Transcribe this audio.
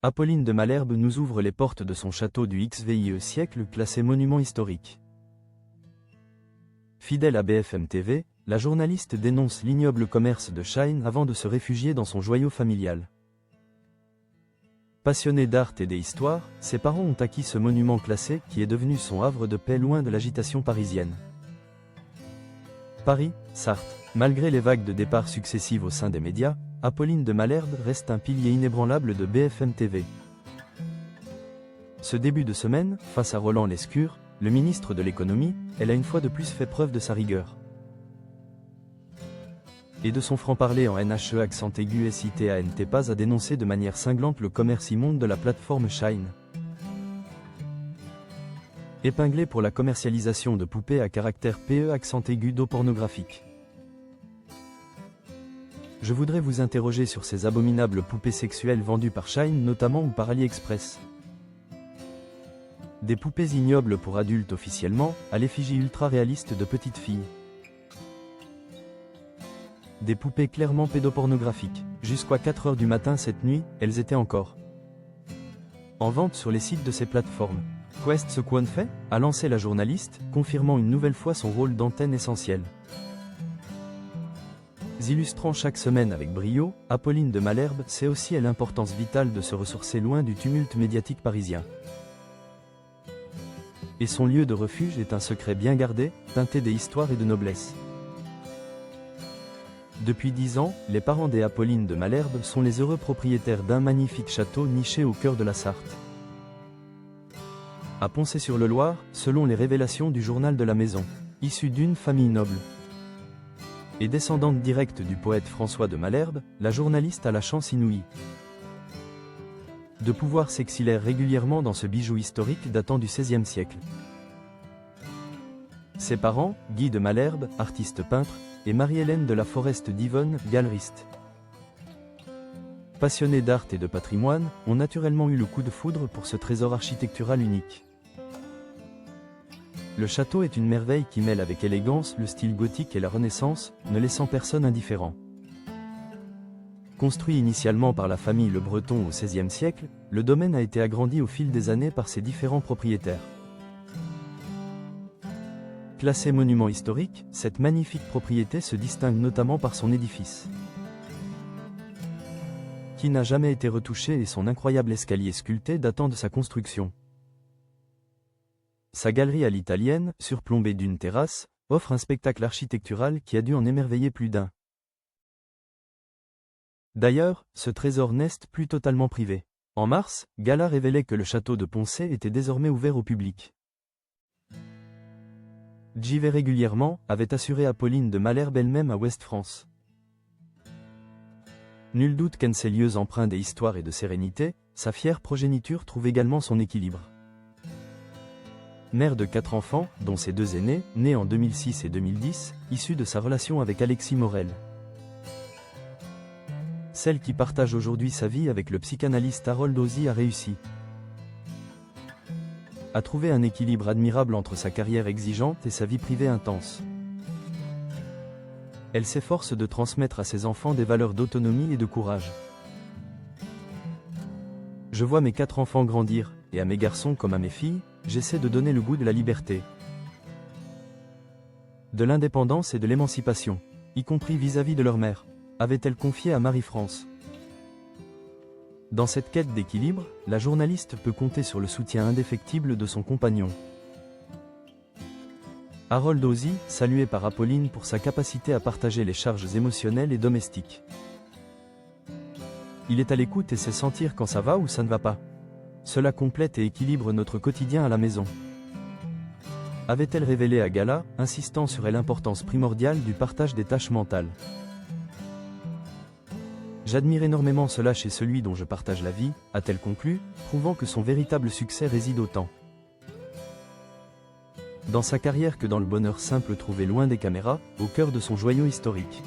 Apolline de Malherbe nous ouvre les portes de son château du XVIe siècle classé monument historique. Fidèle à BFM TV, la journaliste dénonce l'ignoble commerce de Shine avant de se réfugier dans son joyau familial. Passionnée d'art et d'histoire, ses parents ont acquis ce monument classé qui est devenu son havre de paix loin de l'agitation parisienne. Paris, Sarthe. Malgré les vagues de départ successives au sein des médias, Apolline de Malherbe reste un pilier inébranlable de BFM TV. Ce début de semaine, face à Roland Lescure, le ministre de l'économie, elle a une fois de plus fait preuve de sa rigueur. Et de son franc-parler en NHE accent aigu SITANT pas à dénoncer de manière cinglante le commerce immonde de la plateforme Shine. Épinglée pour la commercialisation de poupées à caractère PE accent aigu d'eau pornographique. Je voudrais vous interroger sur ces abominables poupées sexuelles vendues par Shine notamment ou par AliExpress. Des poupées ignobles pour adultes officiellement, à l'effigie ultra-réaliste de petites filles. Des poupées clairement pédopornographiques. Jusqu'à 4 h du matin cette nuit, elles étaient encore en vente sur les sites de ces plateformes. Quest ce qu'on fait a lancé la journaliste, confirmant une nouvelle fois son rôle d'antenne essentielle. Illustrant chaque semaine avec brio, Apolline de Malherbe sait aussi l'importance vitale de se ressourcer loin du tumulte médiatique parisien. Et son lieu de refuge est un secret bien gardé, teinté d'histoire et de noblesse. Depuis 10 ans, les parents des Apolline de Malherbe sont les heureux propriétaires d'un magnifique château niché au cœur de la Sarthe. À Poncé-sur-le-Loir, selon les révélations du journal de la maison, issu d'une famille noble et descendante directe du poète François de Malherbe, la journaliste a la chance inouïe de pouvoir s'exiler régulièrement dans ce bijou historique datant du XVIe siècle. Ses parents, Guy de Malherbe, artiste peintre, et Marie-Hélène de la Forest d'Yvonne, galeriste. Passionnés d'art et de patrimoine, ont naturellement eu le coup de foudre pour ce trésor architectural unique. Le château est une merveille qui mêle avec élégance le style gothique et la Renaissance, ne laissant personne indifférent. Construit initialement par la famille Le Breton au XVIe siècle, le domaine a été agrandi au fil des années par ses différents propriétaires. Classée monument historique, cette magnifique propriété se distingue notamment par son édifice, qui n'a jamais été retouché, et son incroyable escalier sculpté datant de sa construction. Sa galerie à l'italienne, surplombée d'une terrasse, offre un spectacle architectural qui a dû en émerveiller plus d'un. D'ailleurs, ce trésor n'est plus totalement privé. En mars, Gala révélait que le château de Poncé était désormais ouvert au public. J'y vais régulièrement, avait assuré Apolline de Malherbe elle-même à Ouest France. Nul doute qu'en ces lieux empreints d'histoire et de sérénité, sa fière progéniture trouve également son équilibre. Mère de 4 enfants, dont ses 2 aînés, nés en 2006 et 2010, issus de sa relation avec Alexis Morel. Celle qui partage aujourd'hui sa vie avec le psychanalyste Harold Ozzi a réussi à trouver un équilibre admirable entre sa carrière exigeante et sa vie privée intense. Elle s'efforce de transmettre à ses enfants des valeurs d'autonomie et de courage. Je vois mes 4 enfants grandir, et à mes garçons comme à mes filles, j'essaie de donner le goût de la liberté, de l'indépendance et de l'émancipation, y compris vis-à-vis de leur mère, avait-elle confié à Marie-France. Dans cette quête d'équilibre, la journaliste peut compter sur le soutien indéfectible de son compagnon. Harold Ozzi, salué par Apolline pour sa capacité à partager les charges émotionnelles et domestiques. Il est à l'écoute et sait sentir quand ça va ou ça ne va pas. Cela complète et équilibre notre quotidien à la maison. Avait-elle révélé à Gala, insistant sur l'importance primordiale du partage des tâches mentales. J'admire énormément cela chez celui dont je partage la vie, a-t-elle conclu, prouvant que son véritable succès réside autant dans sa carrière que dans le bonheur simple trouvé loin des caméras, au cœur de son joyau historique.